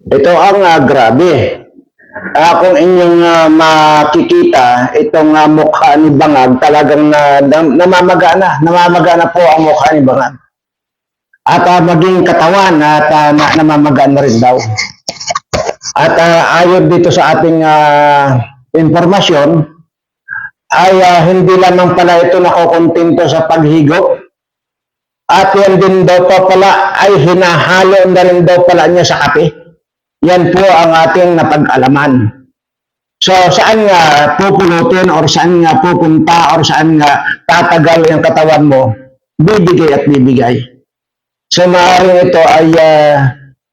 Ito ang grabe. Kung inyong makikita, itong mukha ni Bangag, talagang namamaga na po ang mukha ni Bangag. At maging katawan at namamaga na rin daw. At ayon dito sa ating informasyon, ay hindi lamang pala ito nakokontento sa paghigo. At yan din daw pa pala ay hinahalo na rin daw pala niya sa kape. Yan po ang ating napag-alaman. So, saan nga pupulutin or saan nga pupunta or saan nga tatagal yung katawan mo, bibigay at bibigay. So, maaaring ito ay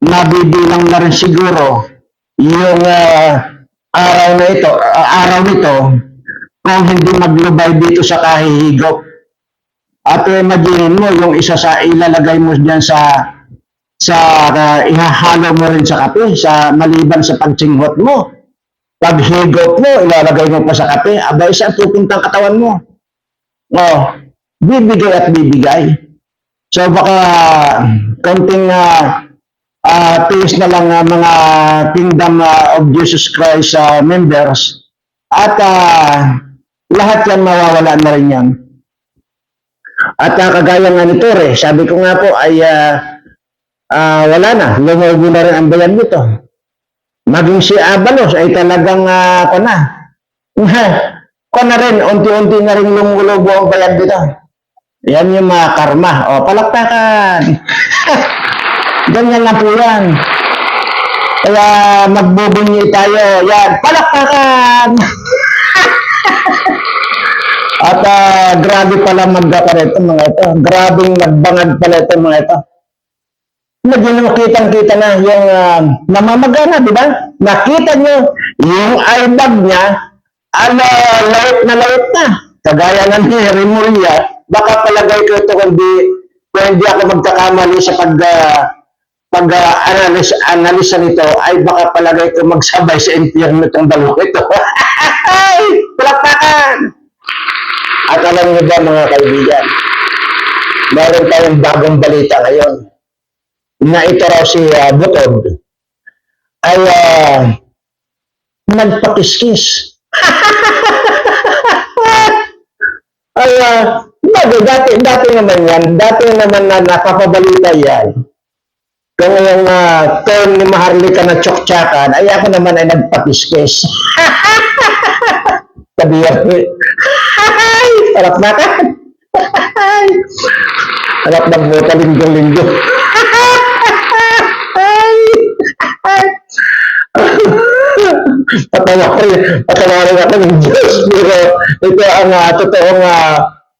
mabibilang na rin siguro yung araw nito kung hindi maglubay dito sa kahihigop. At imagine mo yung isa sa ilalagay mo diyan sa ihahalo mo rin sa kape, sa maliban sa pagsinghot mo. Paghigop mo, ilalagay mo pa sa kape, abay saan pupuntang katawan mo? Bibigay at bibigay. So baka konting tiis na lang mga Kingdom of Jesus Christ members at lahat yan mawawala na rin yan. At kagaya nga ni Tore, sabi ko nga po ay wala na, lumubo na rin ang bayan nito. Maging si Abalos ay talagang ko na rin, unti-unti na rin lumulobo ang bayan dito. Yan yung mga karma. Palakpakan. Ganyan lang po yan. Kaya magbubunyi tayo. Yan, palakpakan. At grabe pala magkakareto mga ito. Grabing nagbangag pala ito mga ito. Naging kitang-kita na yung namamaga na, di ba? Nakita nyo, yung eyebag niya, lawit na. Kagaya ng ni Remulla, baka palagay ko ito kung hindi ako magkakamali sa pag-analisa nito, ay baka palagay ko magsabay sa impyerno itong dalawa ito. Palakpakan! At alam niyo ba mga kaibigan, meron tayong bagong balita ngayon na ito raw si Butod ay nagpakiskis. Ay dati naman yan, dati naman na nakapabalita yan. Kung yung turn ni Maharlika na tsoktsakan, ay ako naman ay nagpakiskis. Sabi yan, harap na ka. Harap ng buta, linggo-linggo. Patawarin ako ng Diyos. Pero ito ang totoong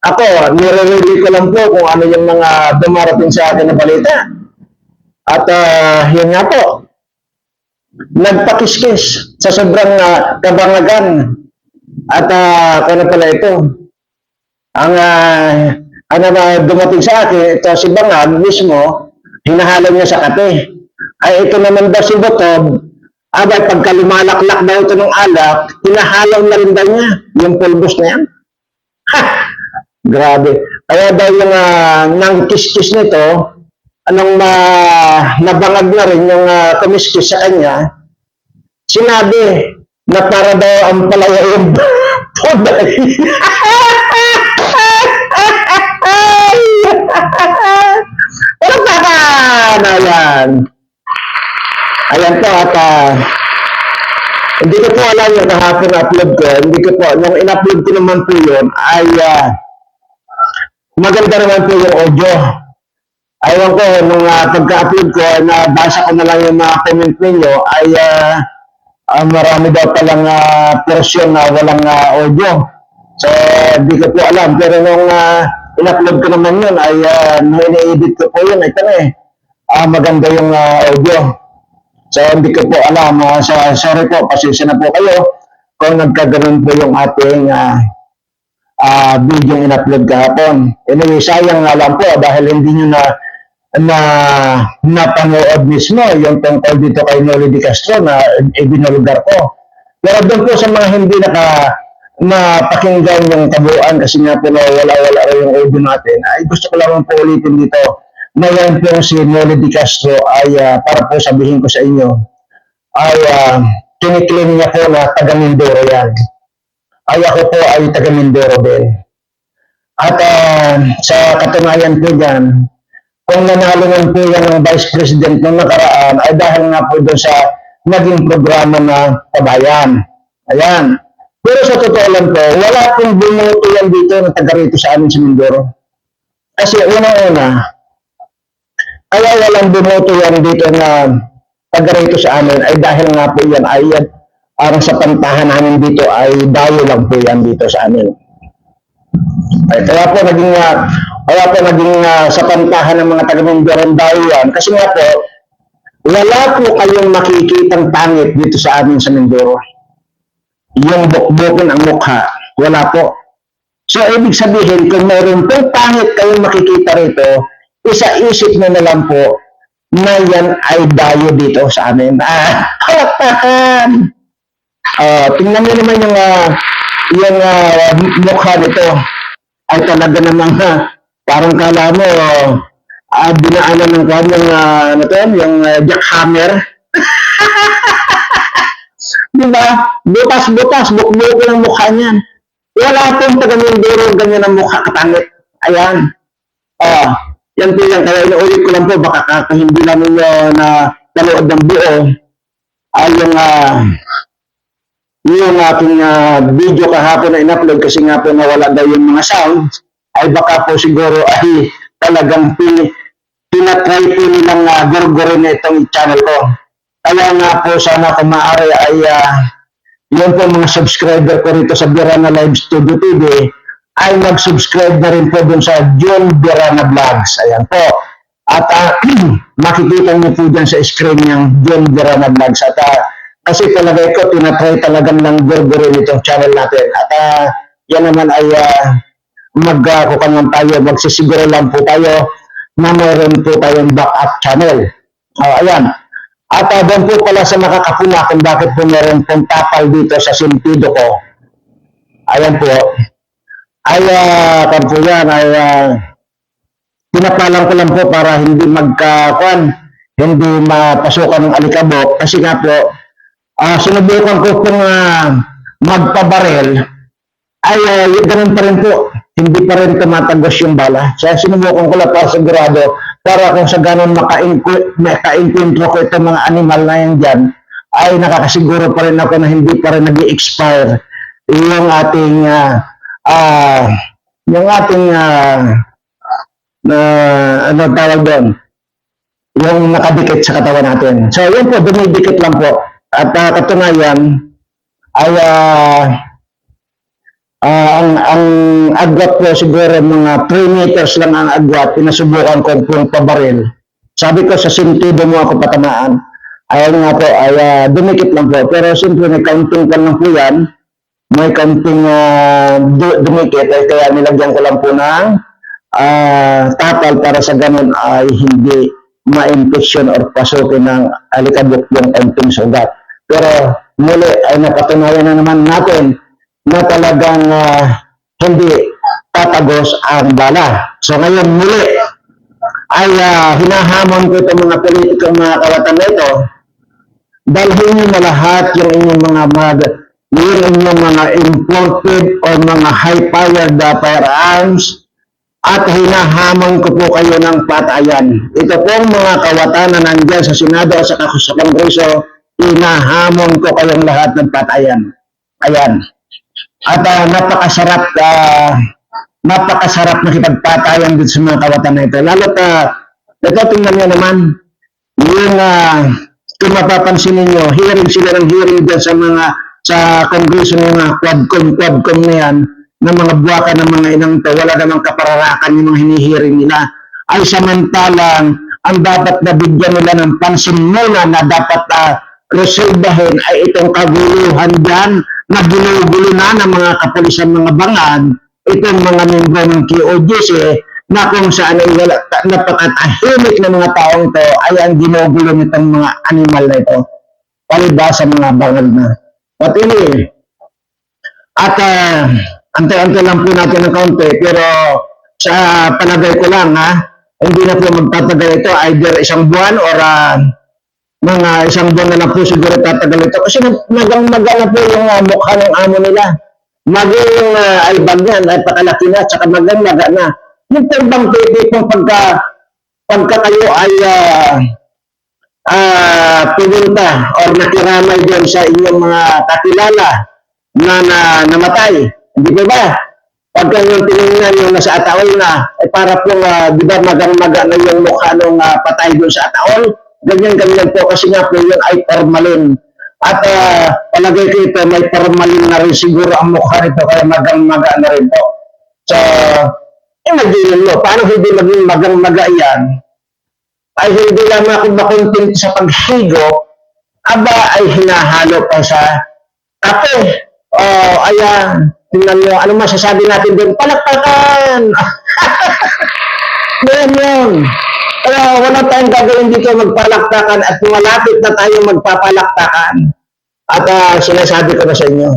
ako, nire-reveal ko lang po kung ano yung mga dumarating sa akin na balita. At yun nga po, nagpakiskis sa sobrang kabangagan. At kano pala ito, ang dumating sa akin, ito si Bangag mismo, hinahalo niya sa kape. Ay ito naman daw si Butod, abay pagka lumalaklak daw ito ng alak, hinahalaw na rin daw niya, yung pulbos na yan. Grabe. Kaya daw yung nang kiskis nito, anong nabangag na rin yung kumiskis sa kanya, sinabi na para daw ang palaya yung poday. Pero baka na yan. Ayan po at hindi ko po alam yung kahapon upload ko. Hindi ko po, nung in-upload ko naman po yun ay maganda naman po yung audio. Ayaw ko, nung pagka-upload ko, nabasa ko na lang yung mga comment ninyo ay marami daw palang portion na walang audio. So, hindi ko po alam. Pero nung in-upload ko naman yun ay nung ini-edit ko po yun, ito na maganda yung audio. So, hindi ko po alam. Sorry po, pasensya na po kayo kung nagkaganon po yung ating video in-upload kahapon. Anyway, sayang nga lang po dahil hindi nyo na napanood mismo yung tungkol dito kay Noli de Castro na ibinulgar ko. Pero doon po sa mga hindi napakinggan yung kabuuan kasi nga po wala yung audio natin, ay gusto ko lang po ulitin dito na yan po si Noli de Castro ay para po sabihin ko sa inyo ay kiniklaim niya po na taga Mindoro yan. Ay ako po ay taga Mindoro din. At sa katunayan po dyan, kung nanalo po yan ng Vice President nung nakaraan, ay dahil nga po doon sa naging programa na kabayan. Ayan. Pero sa totoo lang po, wala pong bumuto yan dito na taga rito sa amin sa Mindoro. Kasi unang-una, kaya walang bumuto yan dito na taga rito sa amin ay dahil nga po yan ay ang sa pantahan namin dito ay dayo lang po yan dito sa amin. Ay, kaya po naging sa pantahan ng mga taga Mindoro dayo yan kasi nga po wala po kayong makikitang pangit dito sa amin sa Mindoro. Yung bukbukin ang mukha, wala po. So, ibig sabihin, kung mayroon pong pangit kayong makikita rito, isa-isip na lang po na yan ay dayo dito sa amin. Palakpakan! Tingnan niyo naman yung mukha nito. Ay talaga namang parang kala mo, dinaanan ng kanyang, yung jackhammer. Diba? Butas-butas, bukbuko ng mukha niyan. Wala pong taga Mindoro ganyan ang mukha katangit. Ayan. Yan po yan. Kaya inuulit ko lang po, baka hindi lang ninyo na nanood ng buo. Ay yung aking video kahapon na in-upload kasi nga po nawala daw yung mga sound, ay baka po siguro ay talagang pinatry po nilang gurgurin na itong channel ko. Kaya nga po sana kung maaari ay yun po mga subscriber ko rito sa Birana Live Studio TV ay mag-subscribe na rin po dun sa John Birana Vlogs. Ayan po. At makikita niyo po dyan sa screen yung John Birana Vlogs. At kasi talaga ko, tinatry talagang ng gurgurin itong channel natin. At yan naman ay magkukangan tayo, magsisiguro lang po tayo na mayroon po tayong backup channel. Ayan. At doon po pala sa nakakapuna kung bakit po meron pong tapal dito sa sentido ko. Ayan po. Ay, kan po yan, ay pinapalang ko lang po para hindi hindi mapasukan ng alikabok. Kasi nga po, sinubukan ko pong magpabarel, ay ganun pa rin po. Hindi pa rin tumatagos yung bala. So, sinubukan ko lang para sigurado para kung sa ganun maka-encuentro ko itong mga animal na yan dyan, ay nakakasiguro pa rin ako na hindi pa rin nag-i-expire yung ating ano tawag doon, yung nakadikit sa katawan natin. So, yun po, dumidikit lang po. At katunayan, ay ang agwat po siguro mga 3 meters lang ang agwat, pinasubukan ko pong pabaril. Sabi ko sa sentido mo ako patamaan. Ayun nga po, ay dumikit lang po. Pero siyempre may counting pa lang po yan. May counting dumikit. Ay kaya nilagyan ko lang po ng tapal para sa ganun ay hindi ma-infection or pasukin ng alikabok yung counting sugat. Pero muli ay napatunayan na naman natin na talagang hindi tatagos ang bala. So ngayon muli ay hinahamon ko itong mga politikong mga kawatan na ito, dalhin nyo na lahat yung inyong mga imported o mga high-powered firearms at hinahamon ko po kayo ng patayan. Ito pong mga kawatan na nandyan sa Senado at sa Kongreso, hinahamon ko kayong lahat ng patayan. Ayan. At napakasarap na kipagpatayan dito sa mga kawatan na ito. Lalo ito tingnan nyo naman, yung kung mapapansin ninyo, hearing sila ng hearing dyan sa Kongreso ng mga quadcom na yan, ng mga buwaka ng mga inang to, wala namang kapararakan yung mga hinihiring nila. Ay samantalang, ang dapat na bigyan nila ng pansin muna na dapat resolbahin ay itong kaguluhan dyan na ginugulo na ng mga kapulisan mga bangad, itong mga membro ng QOGC na kung saan ay napakatahimik na mga taong ito ay ang ginugulo nitong mga animal na ito. Palibasa mga bangad na. At antay-antay lang po natin ng kaunti, pero sa palagay ko lang hindi na po magtatagal ito either isang buwan or mga isang buwan na lang po siguro tatagal ito. Kasi magang-maga na po yung mukha ng amo nila. Maging albag yan, ay pakalaki na, tsaka magang-maga na. Yung bang tipong pagka kayo ay pumunta or nakiramay dyan sa inyong mga kakilala na namatay. Hindi ba ba? Pagka yung tinignan yung nasa ataol na, para po, di ba, magang-maga na yung mukha ng patay doon sa ataol. Ganyan-ganyan po kasi nga po yun ay formalin. At palagay ko ito, may formalin na rin siguro ang mukha nito, kaya magang-maga na rin po. So, imagine mo, paano hindi maging magang-maga yan? Ay hindi lamang ako makontent sa paghigo, aba ay hinahalo pa sa kape. O, tingnan mo, ano masasabi natin doon? Palakpakan! Ganyan yun. Kaya wala tayong gagawin dito magpalakpakan at malapit na tayo magpapalakpakan. At sinasabi ko na sa inyo.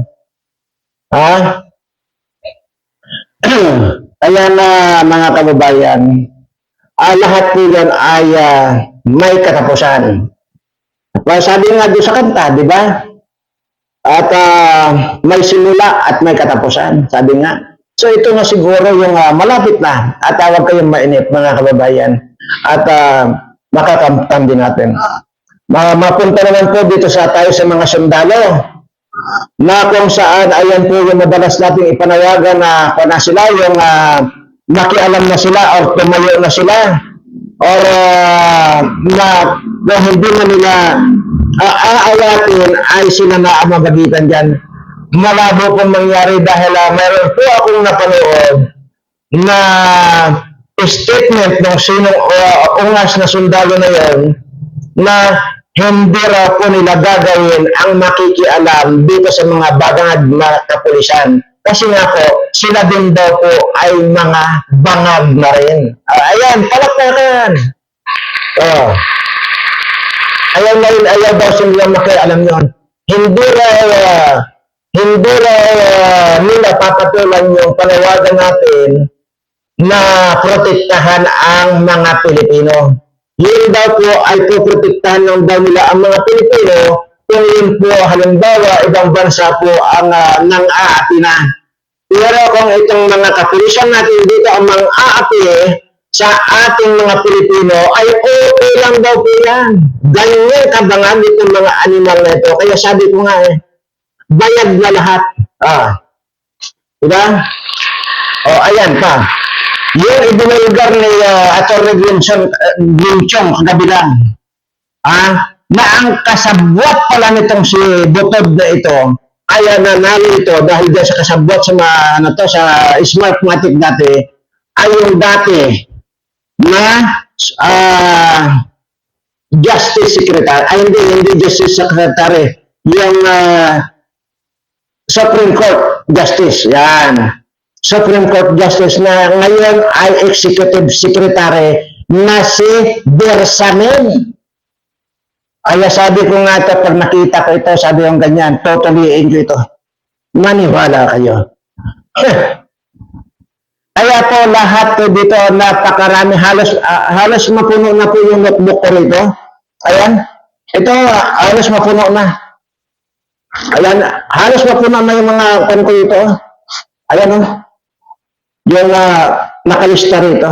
Ha? Kaya na mga kababayan, lahat po yan ay may katapusan. Sabi nga doon sa kanta, di ba? At may simula at may katapusan, sabi nga. So ito na siguro yung malapit na at huwag kayong mainip mga kababayan at makakamtan din natin. Mapunta naman po dito tayo sa mga sundalo na kung saan ayan po yung madalas nating ipanawagan na kung na sila yung nakialam na sila or tumayo na sila or na hindi na nila aayatin ay sila na ang magagitan dyan. Malabo pong mangyari dahil mayroon po akong napanood na statement ng sinong ungas na sundalo na yon na hindi raw po nila gagawin ang makikialam dito sa mga bangag na kapulisan. Kasi nga po, sila din daw po ay mga bangag na rin. Ayan, palakpakan! Ayaw na rin, ayaw daw sila makialam yun. Hindi raw nila papatulan yung panawagan natin na protektahan ang mga Pilipino. Yun daw po ay puprotektahan ng daw nila ang mga Pilipino kung yun po halimbawa ibang bansa po ang nang-aapi na. Pero kung itong mga kapulisan natin dito ang mang-aapi sa ating mga Pilipino ay okay lang daw po yan. Ganyan kabangag itong mga animal na ito. Kaya sabi ko nga bayad na lahat. Diba? Ayan pa. Yung ibinulgar ni Atty. Ginchong kagabi lang. Na ang kasabwat pala nitong si Butod na ito ay nanalo ito dahil dyan sa kasabwat sa sa Smartmatic dati ay yung dati na Justice Secretary, hindi Justice Secretary, yung Supreme Court Justice, yan. Supreme Court Justice na ngayon ay Executive Secretary na si Bersamin. Kaya sabi ko nga ito, pag nakita ko ito, sabi yung ganyan, totally enjoy ito. Maniwala kayo. Kaya po lahat po dito, napakarami, halos mapuno na po yung notebook ko rito. Ayan, ito halos mapuno na. Ayan, halos mapuno na yung mga kanto ito. Ayan yung nakalista rito.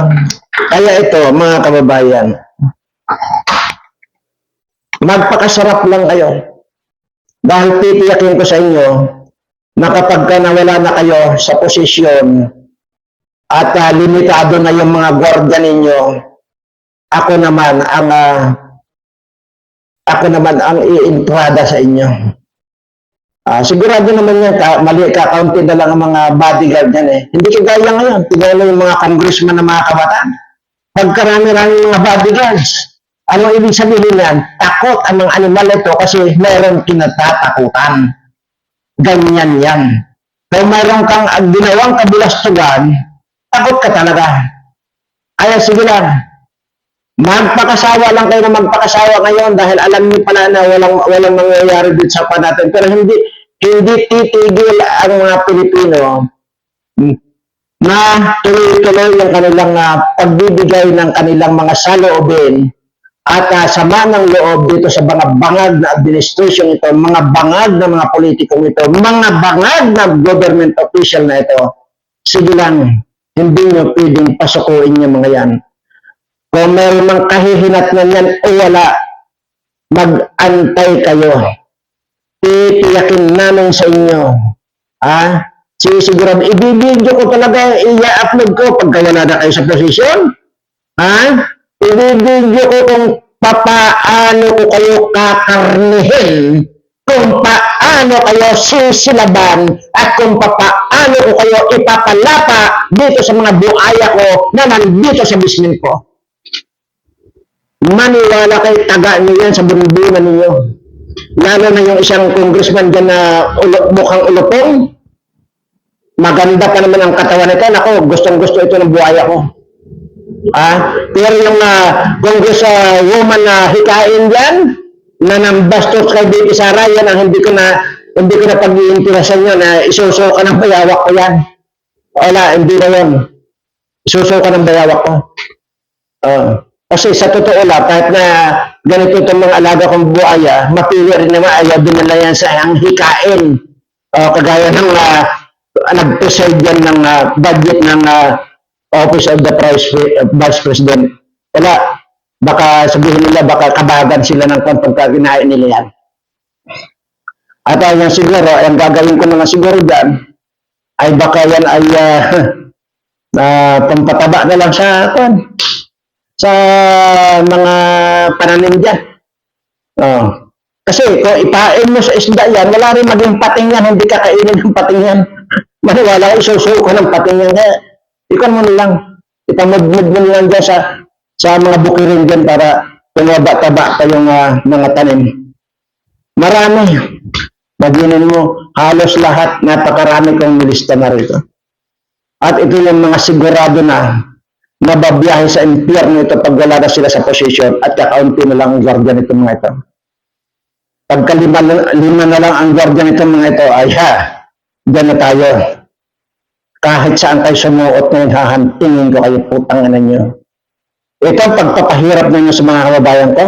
Kaya ito, mga kababayan, magpakasarap lang kayo. Dahil titiyakin ko sa inyo na kapag nawala na kayo sa posisyon at limitado na yung mga gwardiya ninyo, ako naman ang iintrada sa inyo. Sigurado naman yan, mali kakaunti na lang ang mga bodyguard yan eh. Hindi kagaya ngayon, tignan yung mga congressman na mga kabataan. Pagkarami-rami mga bodyguards, ano ibig sabihin yan? Takot ang mga animal ito kasi mayroon kinatatakutan. Ganyan yan. Kung mayroon kang ginawang kabulastugan, takot ka talaga. Kaya sige lang, magpakasawa lang kayo na magpakasawa ngayon dahil alam niyo pala na walang mangyayari dito sa pa natin. Pero hindi titigil ang mga Pilipino na tuloy-tuloy yung kanilang pagbibigay ng kanilang mga saloobin at sama ng loob dito sa mga bangag na administration ito, mga bangag na mga politikong ito, mga bangag na government official na ito, sige lang, hindi nyo pwedeng pasukuin yung mga yan. Kung may mga kahihinatnan yan o wala, mag-antay kayo. Titiyakin namin sa inyo. Sigurado, ibibidyo ko talaga, i-upload ko pagka wala na kayo sa posisyon. Ibibidyo ko kung papaano ko kayo kakarnihin, kung paano kayo susilaban, at kung papaano ko kayo ipapalapa dito sa mga buaya ko na nandito sa bismin ko. Maniwala kayo, taga niyo yan sa bunbunan ninyo. Lalo na yung isang congressman dyan na mukhang ulupong. Maganda pa naman ang katawan nito. Nako, gustong-gusto ito ng buhaya ko. Pero yung congresswoman na hikain dyan, na nambastos kay BP Sara, yan ang hindi ko na pag-iintirasan yun, na isusuka ng bayawak ko yan. Wala, hindi na yun. Isusuka ng bayawak ko. Kasi sa totoo lang, kahit na ganito itong mga alaga kong buhaya, mapili rin naman, ayaw dinala yan sa ang hikain. Kagaya ng nag-preside yan ng budget ng Office of the Vice President. Wala, baka sabihin nila, baka kabagan sila ng pagka ginain nila yan. At yung siguro, ang gagawin ko naman siguro dyan, ay baka yan ay pampataba na lang sa mga pananim dyan. Kasi kung ipain mo sa isda yan, wala rin maging pating yan, hindi ka kainin ng pating yan. Maniwala, isusuko ka ng pating yan. Kaya, ikan mo lang, itamagmag mo lang dyan sa mga bukirin dyan para tumaba-taba pa yung mga tanim. Marami. Maginin mo, halos lahat, napakarami kong nilista na rito. At ito yung mga sigurado na mababiyahe sa impyerno ito pag wala na sila sa posisyon at kakaunti na lang ang guardian nito mga ito. Pagka lima na lang ang guardian nito mga ito, ay dyan na tayo. Kahit saan kayo sumuot ngayon, hahantingin ko kayo, putang ina nyo. Ito ang pagpapahirap ninyo sa mga kababayan ko.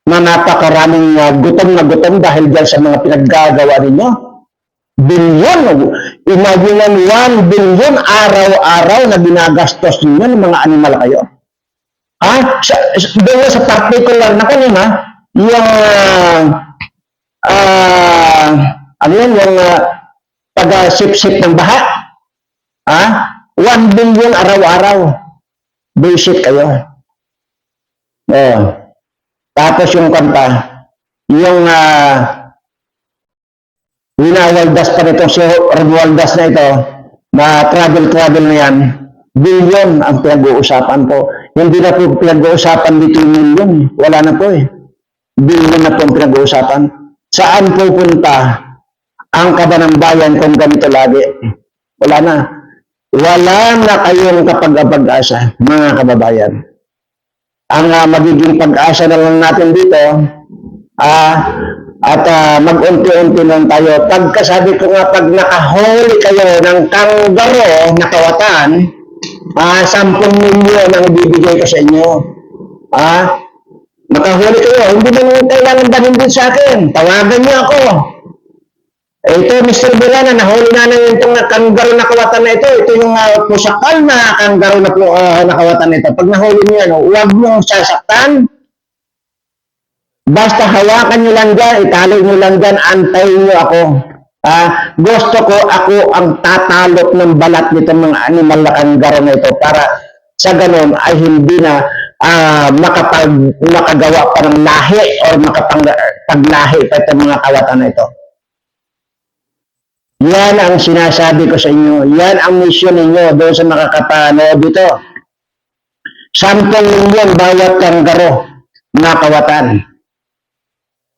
Na napakaraming gutom na gutom dahil dyan sa mga pinaggagawa ninyo. Bilyon, imagine 1 billion araw-araw na ginagastos ninyo ng mga animal kayo. Doon sa particular na kanina, yung yung pag-sip-sip ng baha, 1 billion araw-araw. Basic kayo. Tapos yung kanta, yung winawaldas pa nito, si Romualdas na ito, na travel na yan, billion ang pinag-uusapan po. Hindi na po pinag-uusapan dito yung million. Wala na po Billion na po ang pinag-uusapan. Saan pupunta ang kaba ng bayan kung ganito lagi? Wala na. Wala na kayong kapag-asa, mga kababayan. Ang magiging pag-asa na lang natin dito, at mag-unti-unti lang tayo. Pagkasabi ko nga, pag nakahuli kayo ng kanggaro na kawatan, 10 milyon ang ibibigay ko sa inyo. Nakahuli kayo, hindi naman kailangan dalhin din sa akin. Tawagan niyo ako. Ito, Mr. Bilana, nahuli na itong kanggaro na kawatan na ito. Ito yung pusakal na kanggaro na kawatan na ito. Pag nahuli niyo yan, huwag mong sasaktan. Basta hawakan nyo lang dyan, italo nyo lang dyan, antayin nyo ako. Gusto ko ako ang tatalot ng balat nito mga animal na kanggaro na ito para sa ganun ay hindi na makagawa pa ng lahi o makapaglahi pa itong mga kawatan na ito. Yan ang sinasabi ko sa inyo. Yan ang mission ninyo doon sa makakapanood dito. 10 milyon bawat kanggaro na kawatan.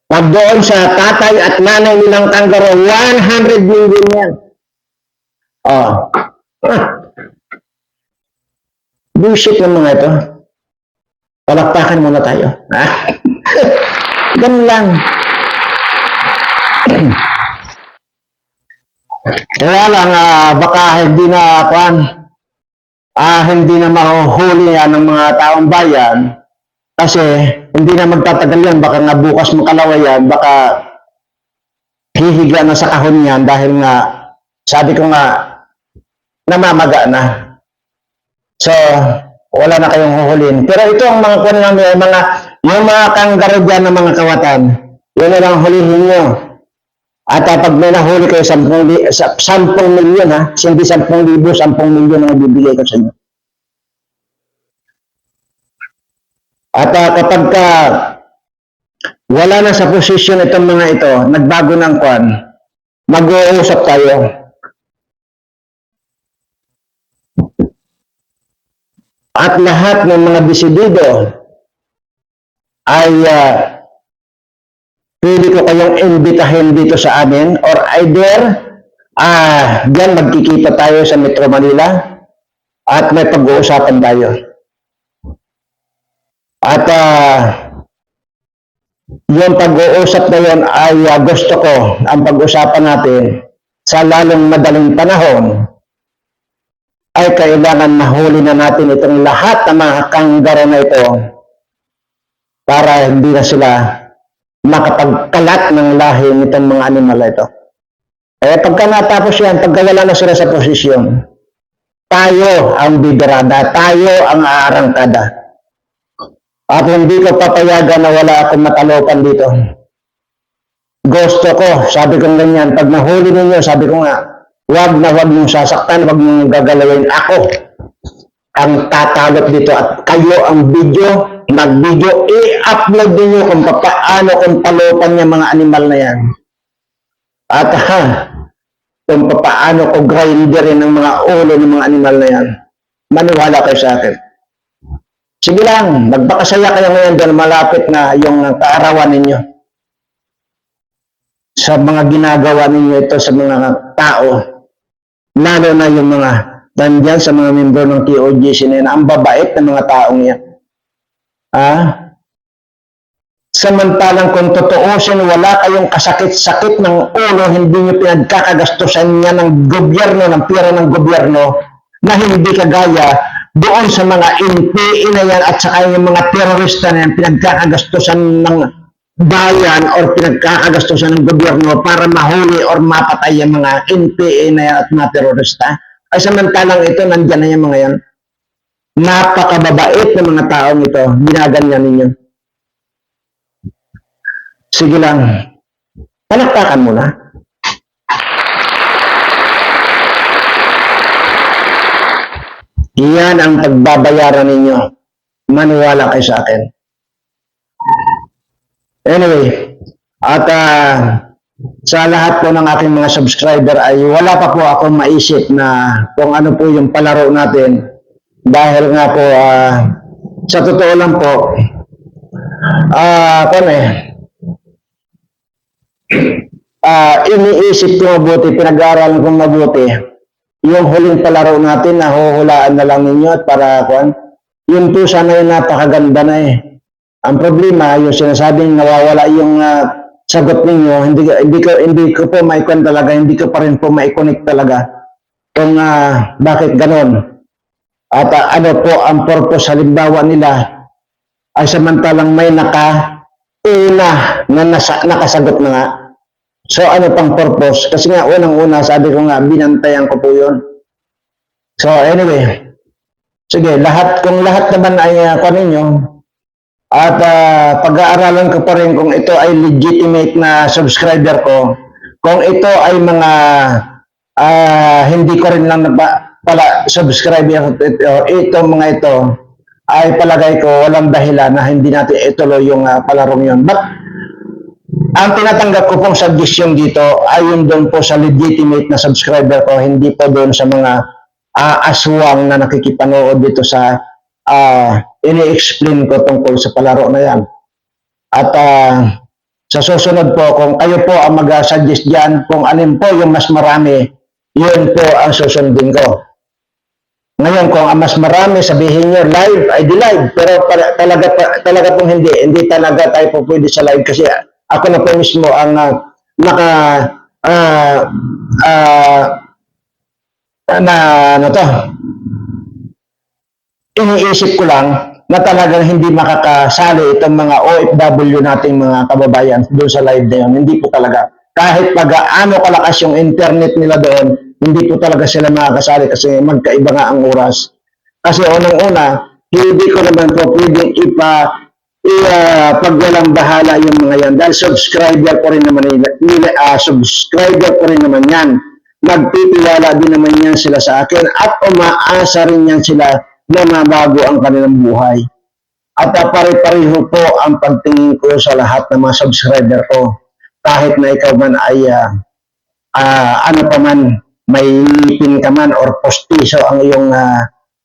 Pag doon sa tatay at nanay nilang kanggaro, 100 million yan. Bullshit ng mga ito. Palakpakan muna tayo. Ganun lang. Kaya lang, baka hindi na hindi na mahuhuli yan ng mga taong bayan kasi hindi na magtatagal yan. Baka nga bukas makalawa yan, baka hihiga na sa kahon yan dahil nga, sabi ko nga, namamaga na. So, wala na kayong huhulin. Pero ito ang mga kunin namin, yung mga kanggaro dyan ng mga kawatan, yun na lang hulihin nyo. At pag may nahuli kayo, 10 milyon ha, hindi 10,000, 10 milyon ang bibigay ko sa inyo. At kapag wala na sa posisyon itong mga ito, nagbago ng kwan, mag-uusap tayo. At lahat ng mga desidido ay pwede ko kayong imbitahin dito sa amin or either diyan magkikita tayo sa Metro Manila at may pag-uusapan tayo. At yung pag-uusap na yun ay gusto ko ang pag-usapan natin sa lalong madaling panahon ay kailangan mahuli na natin itong lahat ng mga kanggaro na ito para hindi na sila makapagkalat ng lahi nitong mga animal na ito. Pagka natapos yan, pagka wala na sila sa posisyon, tayo ang bibirada, tayo ang aarangkada. At hindi ko papayagan na wala akong matalupan dito. Gusto ko, sabi ko ganyan, pag nahuli ninyo, sabi ko nga, wag mong sasaktan, wag mong gagalawin. Ako ang tatalot dito at kayo ang video, mag-video, i-upload ninyo kung paano kung talupan niya mga animal na yan. At kung paano ko grinderin ng mga ulo ng mga animal na yan. Maniwala kayo sa akin. Sige lang, magbakasaya kayo ngayon dahil malapit na yung kaarawan ninyo. Sa mga ginagawa ninyo ito sa mga tao, lalo na yung mga nandyan sa mga membro ng TOGC na yan, ang babait ng mga taong yan. Samantalang kung tutuusin, wala kayong kasakit-sakit ng ulo, hindi nyo pinagkakagastusan niya ng gobyerno, ng pera ng gobyerno, na hindi kagaya doon sa mga NPA na yan at saka yung mga terorista na yan, pinagkakagastusan ng bayan or pinagkakagastusan ng gobyerno para mahuli or mapatay yung mga NPA na yan at mga terorista. Ay samantalang ito, nandyan na yung mga yan. Napakababait ng mga taong ito, ginaganyan ninyo. Sige lang, palakpakan mo na. Iyan ang pagbabayaran ninyo. Maniwala kayo sa akin. Anyway, at sa lahat po ng aking mga subscriber ay wala pa po akong maisip na kung ano po yung palaro natin. Dahil nga po, sa totoo lang po, iniisip ko mabuti, pinag-aaralan kong mabuti, yung huling palaro natin, nahuhulaan na lang ninyo at para, yun po sana yung napakaganda na eh. Ang problema, yung sinasabing nawawala yung sagot ninyo, hindi ko po maikon talaga, hindi ko pa rin po maikonik talaga kung bakit ganon. At ano po ang purpose halimbawa nila ay samantalang may nakauna na nakasagot na nga. So ano pang purpose? Kasi nga unang-una sabi ko nga binantayan ko po yun. So anyway, sige, kung lahat naman ay ninyo at pag-aaralan ko pa rin kung ito ay legitimate na subscriber ko, kung ito ay mga hindi ko rin lang pala subscriber ito mga ito ay palagay ko walang dahilan na hindi natin ituloy yung palarong yun. But ang tinatanggap ko pong suggestion dito ay yung doon po sa legitimate na subscriber ko, hindi po doon sa mga aswang na nakikipanood dito sa ini-explain ko tungkol sa palaro na yan. At sa susunod po, kung kayo po ang mag-suggest dyan, kung alin po yung mas marami, yun po ang susundin ko. Ngayon, kung ang mas marami, sabihin nyo, live, ay di live. Pero talaga pong hindi talaga tayo po pwede sa live kasi ako na po mismo ang iniisip ko lang na talagang hindi makakasali itong mga OFW nating mga kababayan doon sa live na yun. Hindi po talaga. Kahit pag-ano kalakas yung internet nila doon, hindi po talaga sila makakasali kasi magkaiba nga ang oras. Kasi unang-una, hindi ko naman po pwedeng pagwalang bahala yung mga yan dahil subscriber ko rin naman subscriber ko rin naman yan. Nagtitiwala din naman yan sila sa akin at umaasa rin yan sila na mabago ang kanilang buhay. At pare-pareho po ang pagtingin ko sa lahat ng mga subscriber ko. Kahit na ikaw man ay ano pa man, may ngipin ka man or postiso ang iyong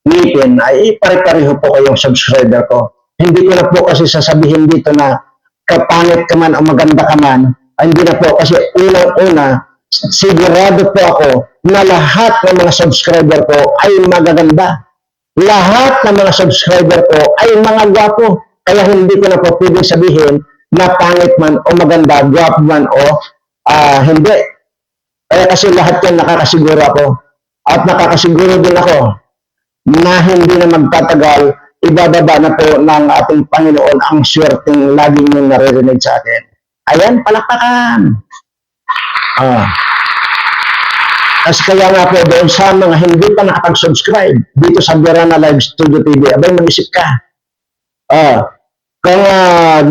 ngipin, ay pare-pareho po kayong subscriber ko. Hindi ko na po kasi sasabihin dito na kapangit ka man o maganda ka man, ay hindi na po kasi unang-una, sigurado po ako na lahat ng mga subscriber ko ay magaganda. Lahat ng mga subscriber ko ay mga gwapo. Kaya hindi ko na po pwedeng sabihin na pangit man o maganda, gwapo man o hindi. Kaya kasi lahat yan nakakasiguro ako. At nakakasiguro din ako na hindi na magtatagal, ibababa na po ng ating Panginoon ang swerteng laging yung naririnig sa akin. Ayan, palakpakan. Kasi kaya nga po doon sa mga hindi pa nakapag-subscribe dito sa Verana Live Studio TV, abay mag-isip ka. Kung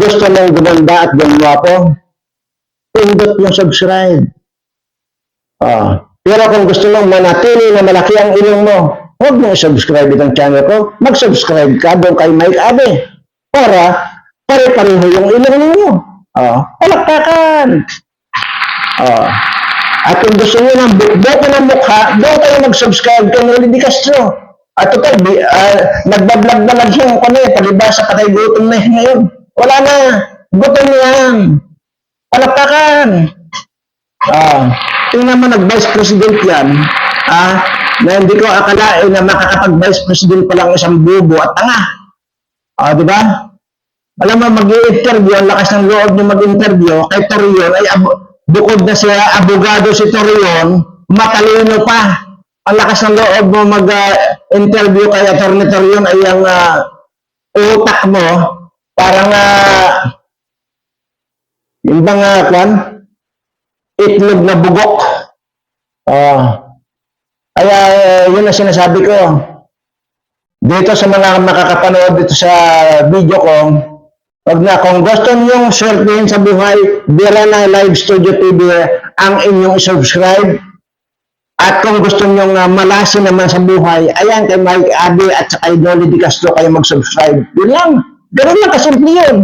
gusto mong gumanda at gumwapo, pindot yung subscribe. Pero kung gusto mong manatili na malaki ang ilong mo, huwag mo i-subscribe itong channel ko. Mag-subscribe ka doon kay Mike Abe para pare-pareho yung ilong ninyo. Palakpakan. At kung gusto nyo ng bukboko ng mukha, doon kayo mag-subscribe kay Noli Di Castro. At total, nagbablog na lang yung palibasa patay gutom na ngayon. Wala na. Gutom yan. Palakpakan. Tingnan mo, nag-vice president yan. Na hindi ko akalain na makakapag-vice president pa lang isang bubo at tanga. Di ba? Alam mo, mag-i-interview, ang lakas ng loob niyo mag-interview, kay Torion ay bukod na siya abogado si Torion, matalino pa. Ang lakas ng loob mo mag-interview kay Atty. Torion ay ang utak mo, parang yung bang itlog na bugok. Kaya yun ang sinasabi ko. Dito sa mga makakapanood dito sa video ko, wag na, kung gusto niyong swertihin sa buhay, Verana Live Studio TV ang inyong subscribe. At kung gusto niyong malasin naman sa buhay, ayan kay Mike Abe at sa kay Noli Di Castro kayo mag-subscribe. Yun lang. Ganun lang kasimple yun.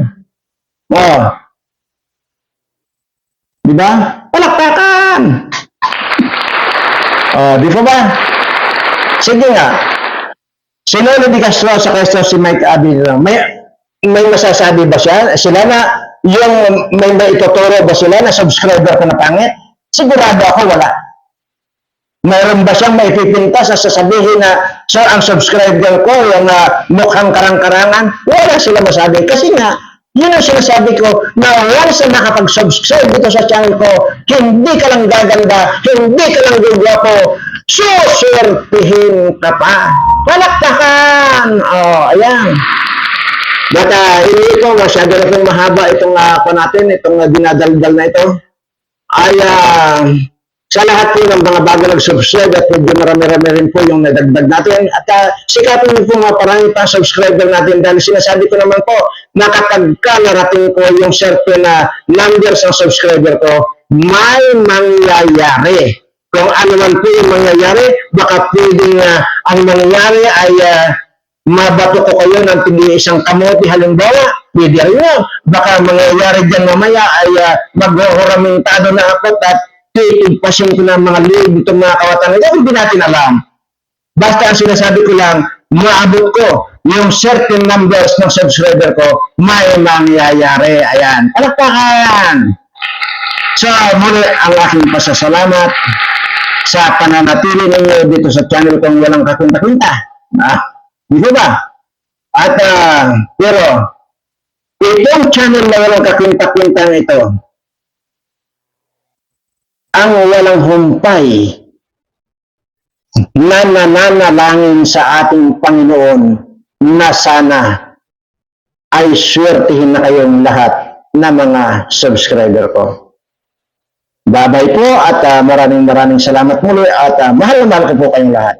Diba? Palakpakan! Di ba ba? Sige nga. Si Noli Di Castro sa Castro si Mike Abe lang. May masasabi ba siya? Sila na, yung may ituturo ba sila na subscriber ko na pangit? Sigurado ako wala. Mayroon ba siyang may pipintas sa sasabihin na, sir, ang subscriber ko, yung mukhang karang-karangan? Wala sila masabi. Kasi nga, yun ang sinasabi ko, na once na nakapag-subscribe dito sa channel ko, hindi ka lang gaganda, hindi ka lang gugwapo, susurtihin ka pa. Palakpakan! Ayan. Baka hindi ko masyado na pong mahaba itong ako natin, itong dinadaldal na ito. Ay, sa lahat po ng mga bago nag-subscribe at medyo marami-rami rin po yung nadagdag natin. At sikapin niyo po parang pa subscriber natin dahil sinasabi ko naman po na kapag narating ko yung certain na numbers ng subscriber ko, may mangyayari. Kung ano man po yung mangyayari, baka pwedeng ang mangyayari ay mabato ko kayo ng tigil isang kamote halimbawa, pwede rin yun. Baka mangyayari dyan mamaya ay maghuhuramintado na ako at titigpasin ko ng mga lead itong mga kawatan. Ito hindi natin alam. Basta ang sinasabi ko lang, maabot ko yung certain numbers ng subscriber ko, may mangyayari. Ayan. Palakpakan! So, muli ang aking pasasalamat sa pananatili ninyo dito sa channel kong walang kakwinta-kwinta. Di ba? At, pero, itong channel na walang kakwinta-kwinta ito, ang walang humpay na nananalangin sa ating Panginoon na sana ay swertihin na kayong lahat na mga subscriber ko. Babay po at maraming salamat muli at mahal na mahal ko po kayong lahat.